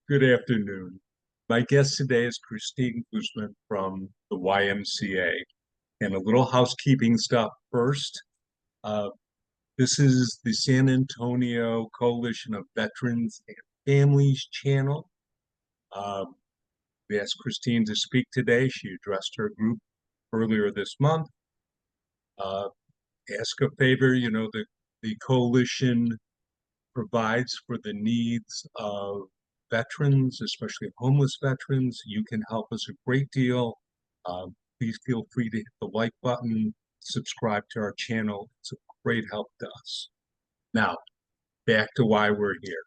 Good afternoon. My guest today is Christine Guzman from the YMCA. And a little housekeeping stuff first. Uh, this is the San Antonio Coalition of Veterans and Families channel. Uh, we asked Christine to speak today. She addressed her group earlier this month. Uh, ask a favor, the coalition provides for the needs of veterans, especially homeless veterans. You can help us a great deal. Please feel free to hit the like button, subscribe to our channel. It's a great help to us. Now, back to why we're here.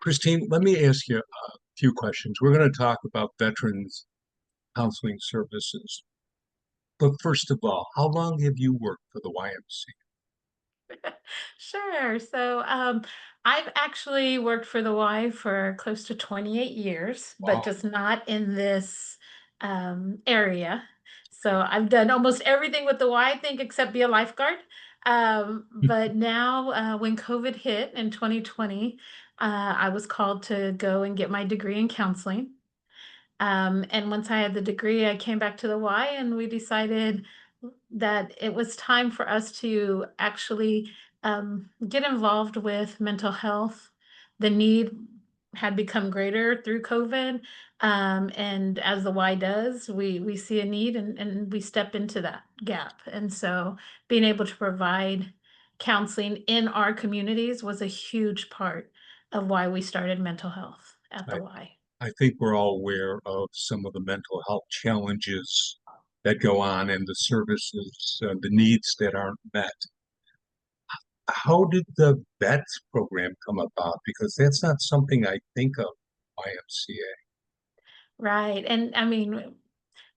Christine, let me ask you a few questions. We're going to talk about veterans counseling services. But first of all, how long have you worked for the YMCA? Sure. I've actually worked for the Y for close to 28 years, but Wow. just not in this area. So I've done almost everything with the Y, I think, except be a lifeguard. But now, when COVID hit in 2020, I was called to go and get my degree in counseling. And once I had the degree, I came back to the Y and we decided that it was time for us to actually get involved with mental health. The need had become greater through COVID. And as the Y does, we see a need and we step into that gap. And so being able to provide counseling in our communities was a huge part of why we started mental health at the I, Y. I think we're all aware of some of the mental health challenges that go on and the services, the needs that aren't met. How did the VETS program come about? Because that's not something I think of YMCA. Right. And I mean,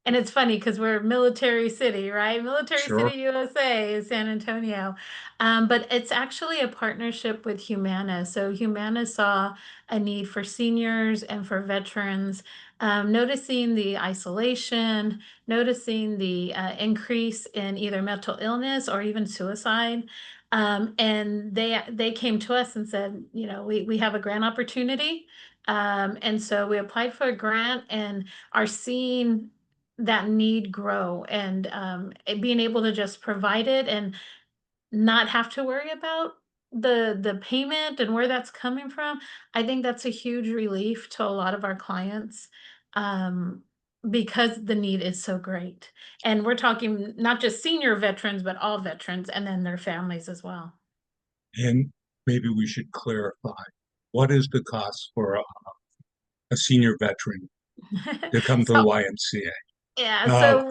and it's funny because we're military city, right? Military Sure. City, USA is San Antonio. But it's actually a partnership with Humana. So Humana saw a need for seniors and for veterans, noticing the isolation, noticing the increase in either mental illness or even suicide. And they came to us and said, we have a grant opportunity. And so we applied for a grant and are seeing that need grow and being able to just provide it and not have to worry about the payment and where that's coming from. I think that's a huge relief to a lot of our clients, um, because the need is so great. And we're talking not just senior veterans, but all veterans and then their families as well. And maybe we should clarify, what is the cost for a senior veteran to come to the So yeah, YMCA so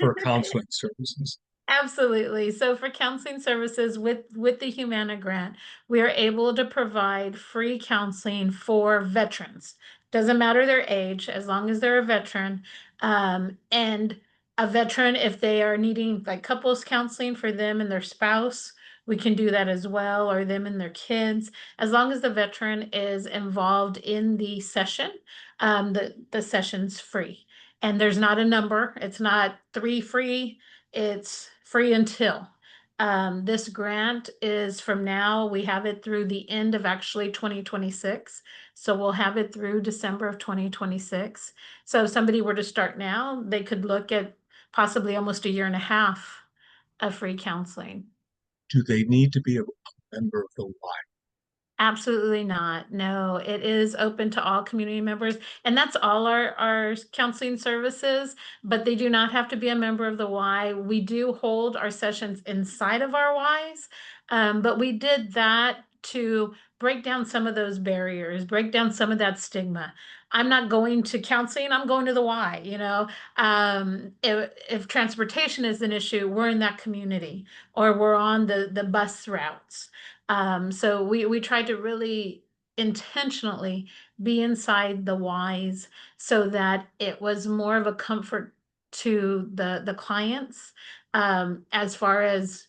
for counseling services? absolutely. So for counseling services with the Humana grant, we are able to provide free counseling for veterans. Doesn't matter their age, as long as they're a veteran. And a veteran, if they are needing like couples counseling for them and their spouse, we can do that as well, or them and their kids. As long as the veteran is involved in the session, the session's free. And there's not a number. It's not three free, it's free until. This grant is from now, we have it through the end of actually 2026. So we'll have it through December of 2026. So if somebody were to start now, they could look at possibly almost a year and a half of free counseling. Do they need to be a member of the Y? Absolutely not. No, it is open to all community members, and that's all our counseling services, but they do not have to be a member of the Y. We do hold our sessions inside of our Ys, but we did that to break down some of those barriers, break down some of that stigma. I'm not going to counseling, I'm going to the Y, you know. If transportation is an issue, we're in that community or we're on the bus routes. So we tried to really intentionally be inside the whys so that it was more of a comfort to the clients, as far as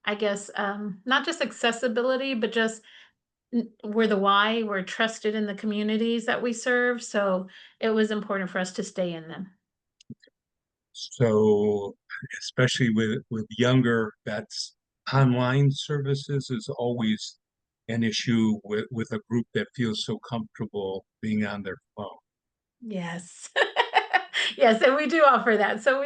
I guess, not just accessibility, but just we're the why, we're trusted in the communities that we serve. So it was important for us to stay in them. So, especially with younger vets, online services is always an issue with a group that feels so comfortable being on their phone. Yes. Yes, and we do offer that. So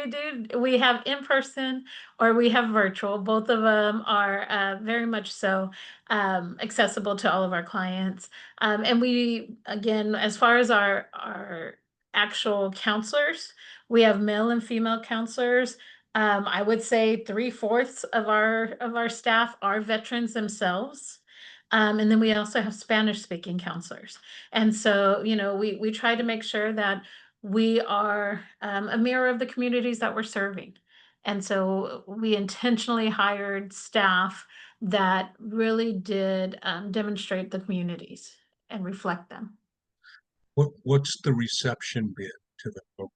we have in person or we have virtual. Both of them are very much so accessible to all of our clients. And we, again, as far as our actual counselors, we have male and female counselors. I would say 3/4 of our staff are veterans themselves. And then we also have Spanish speaking counselors. And so, we try to make sure that we are a mirror of the communities that we're serving. And so we intentionally hired staff that really did demonstrate the communities and reflect them. What's the reception been to the program?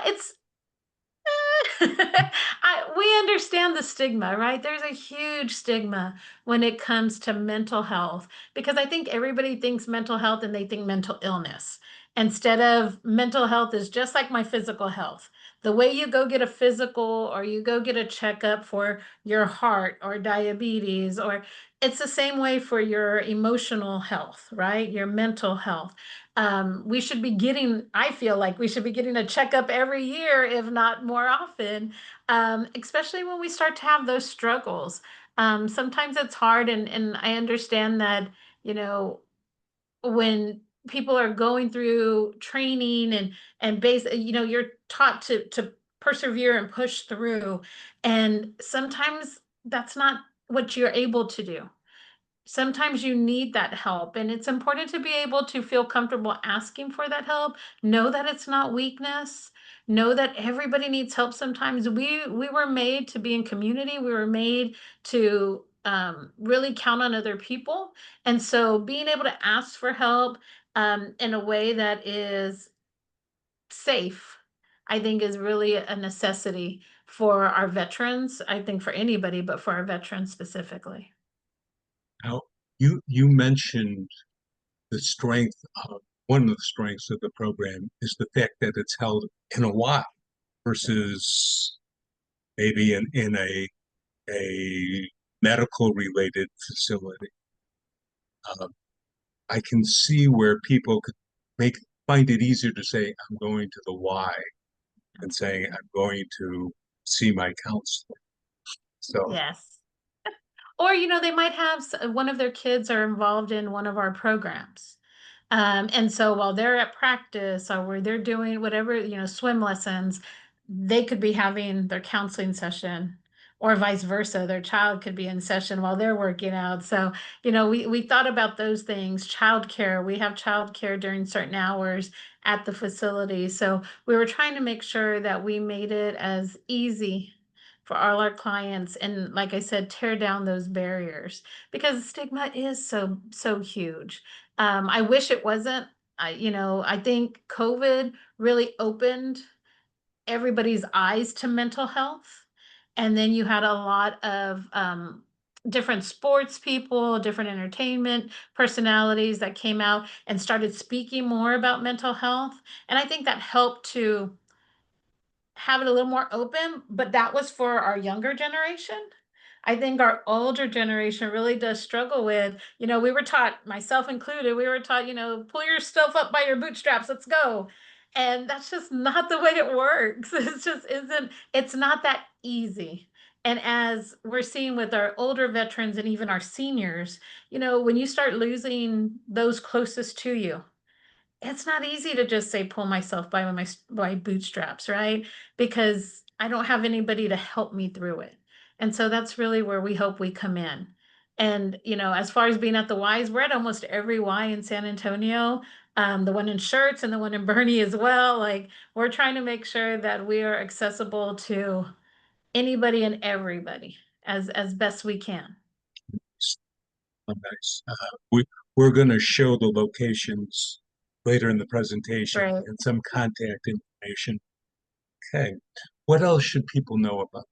It's we understand the stigma, right? There's a huge stigma when it comes to mental health because I think everybody thinks mental health and they think mental illness instead of mental health is just like my physical health. The way you go get a physical or you go get a checkup for your heart or diabetes, or it's the same way for your emotional health, right? Your mental health. We should be getting, I feel like we should be getting a checkup every year, if not more often, especially when we start to have those struggles. Sometimes it's hard, and I understand that, you know, when people are going through training and base, you're taught to persevere and push through, and sometimes that's not what you're able to do. Sometimes you need that help, and it's important to be able to feel comfortable asking for that help. Know that it's not weakness. Know that everybody needs help sometimes. We were made to be in community. We were made to really count on other people. And so being able to ask for help in a way that is safe, I think is really a necessity for our veterans. I think for anybody, but for our veterans specifically. Now, you mentioned the strength of one of the strengths of the program is the fact that it's held in a Y versus maybe in a medical related facility. Uh, I can see where people could make find it easier to say I'm going to the Y than saying I'm going to see my counselor. So Yes. Or, they might have one of their kids are involved in one of our programs. And so while they're at practice or where they're doing whatever, swim lessons, they could be having their counseling session or vice versa. Their child could be in session while they're working out. So, we thought about those things. Childcare, we have childcare during certain hours at the facility. So we were trying to make sure that we made it as easy for all our clients and, like I said, tear down those barriers because stigma is so huge. I wish it wasn't. I think COVID really opened everybody's eyes to mental health. And then you had a lot of different sports people, different entertainment personalities that came out and started speaking more about mental health. And I think that helped to have it a little more open, but that was for our younger generation. I think our older generation really does struggle with, we were taught, myself included, we were taught, pull yourself up by your bootstraps, let's go. And that's just not the way it works. It's just isn't, it's not that easy. And as we're seeing with our older veterans and even our seniors, when you start losing those closest to you, it's not easy to just say pull myself by my bootstraps, right? Because I don't have anybody to help me through it. And so that's really where we hope we come in. And as far as being at the Ys, we're at almost every Y in San Antonio, the one in Shirts and the one in Bernie as well. Like we're trying to make sure that we are accessible to anybody and everybody as best we can. nice. We're going to show the locations later in the presentation Great. and some contact information. Okay. What else should people know about?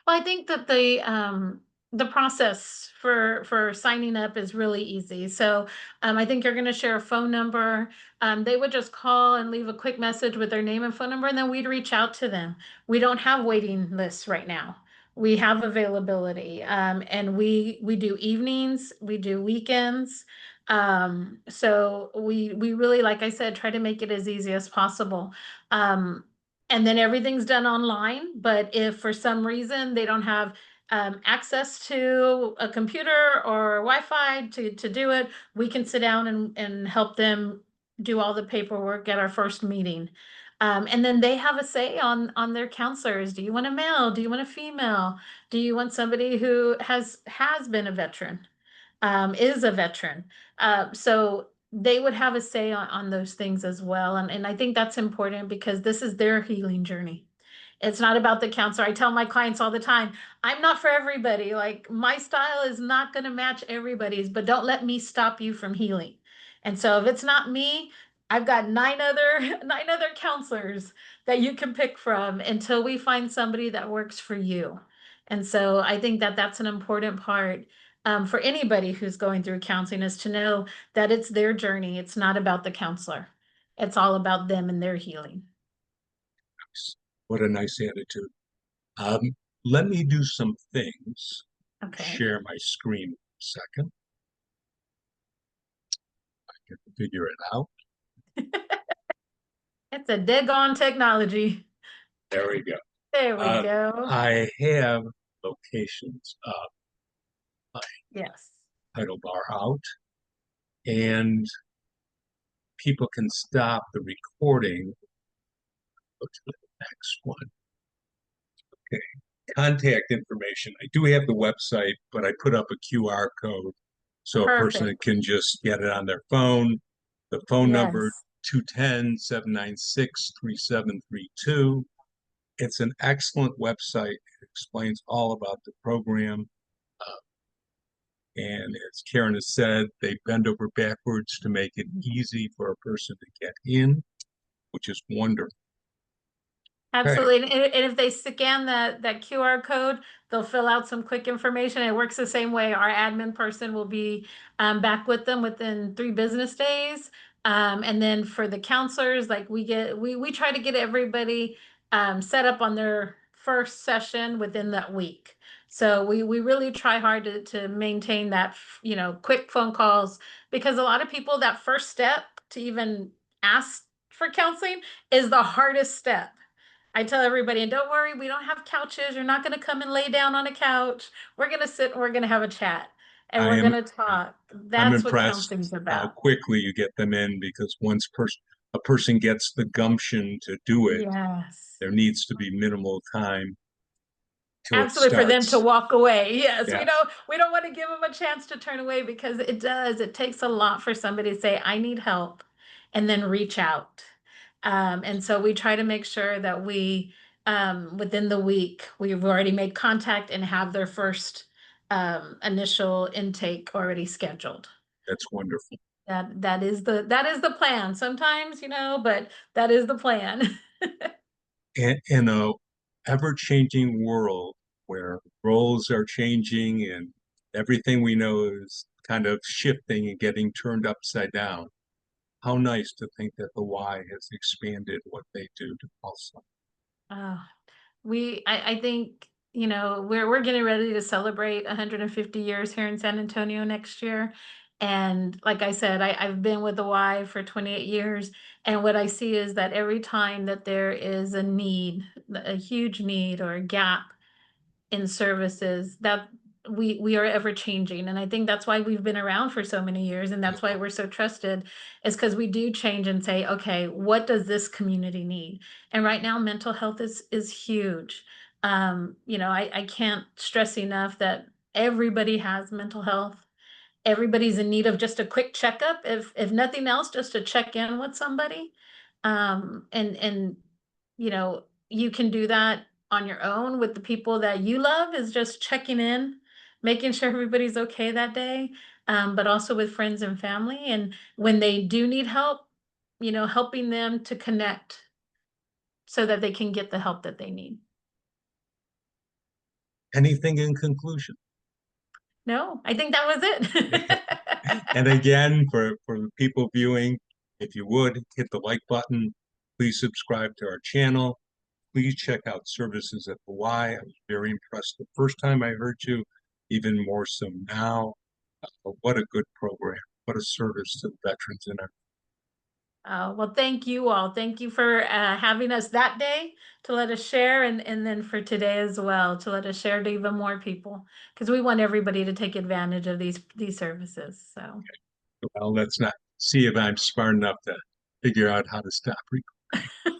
Well, I think that the process for signing up is really easy. So I think you're going to share a phone number. They would just call and leave a quick message with their name and phone number, and then we'd reach out to them. We don't have waiting lists right now. We have availability, and we do evenings, we do weekends. So we really, like I said, try to make it as easy as possible. Um, and then everything's done online. But if for some reason they don't have access to a computer or Wi-Fi to do it, we can sit down and help them do all the paperwork at our first meeting. And then they have a say on their counselors. Do you want a male? Do you want a female? Do you want somebody who has been a veteran, is a veteran? So they would have a say on those things as well. And I think that's important because this is their healing journey. It's not about the counselor. I tell my clients all the time, I'm not for everybody. Like my style is not going to match everybody's, but don't let me stop you from healing. And so if it's not me, I've got nine other counselors that you can pick from until we find somebody that works for you. And so I think that that's an important part for anybody who's going through counseling is to know that it's their journey. It's not about the counselor. It's all about them and their healing. What a nice attitude. Let me do some things. Okay. Share my screen for a second. I can figure it out. It's a dig on technology. There we go. There we Uh, go. I have locations up, my Yes. title bar out, and people can stop the recording. Go to the next one. Okay. Contact information. I do have the website, but I put up a QR code so a person Perfect. can just get it on their phone. The phone number Yes. 210-796-3732. It's an excellent website. It explains all about the program. Uh, and as Karen has said, they bend over backwards to make it easy for a person to get in, which is wonderful. Okay, Absolutely. And if they scan that QR code, they'll fill out some quick information. It works the same way. Our admin person will be back with them within 3 business days. And then for the counselors, like we try to get everybody set up on their first session within that week. So we really try hard to maintain that, quick phone calls because a lot of people, that first step to even ask for counseling is the hardest step. I tell everybody, and don't worry, we don't have couches. You're not going to come and lay down on a couch. We're going to sit and we're going to have a chat and I we're am going to talk. I'm That's what impressed counseling's how about. quickly you get them in because once a person gets the gumption to do it, Yes. there needs to be minimal time till it Absolutely, for them to starts. walk away. Yes, Yes, we don't want to give them a chance to turn away because it does. It takes a lot for somebody to say, I need help, and then reach out. And so we try to make sure that within the week, we've already made contact and have their first initial intake already scheduled. that's wonderful. That is the plan. Sometimes, but that is the plan. And in a ever-changing world where roles are changing and everything we know is kind of shifting and getting turned upside down, how nice to think that the Y has expanded what they do to also. Oh, I think, we're getting ready to celebrate 150 years here in San Antonio next year. And like I said, I've been with the Y for 28 years. And what I see is that every time that there is a need, a huge need or a gap in services, that we are ever changing. And I think that's why we've been around for so many years. And that's why we're so trusted, is because we do change and say, okay, what does this community need? And right now, mental health is huge. I can't stress enough that everybody has mental health. Everybody's in need of just a quick checkup, if nothing else, just to check in with somebody. And you can do that on your own with the people that you love, is just checking in, making sure everybody's okay that day. But also with friends and family, and when they do need help, helping them to connect so that they can get the help that they need. Anything in conclusion? No, I think that was And it. again, for the people viewing, if you would hit the like button, please subscribe to our channel. please check out services at the Y. I was very impressed the first time I heard you, even more so now. What a good program. What a service to the veterans in our. Well, thank you all. Thank you for having us that day to let us share, and then for today as well to let us share to even more people, because we want everybody to take advantage of these services. So, Well, let's not see if I'm smart enough to figure out how to stop recording.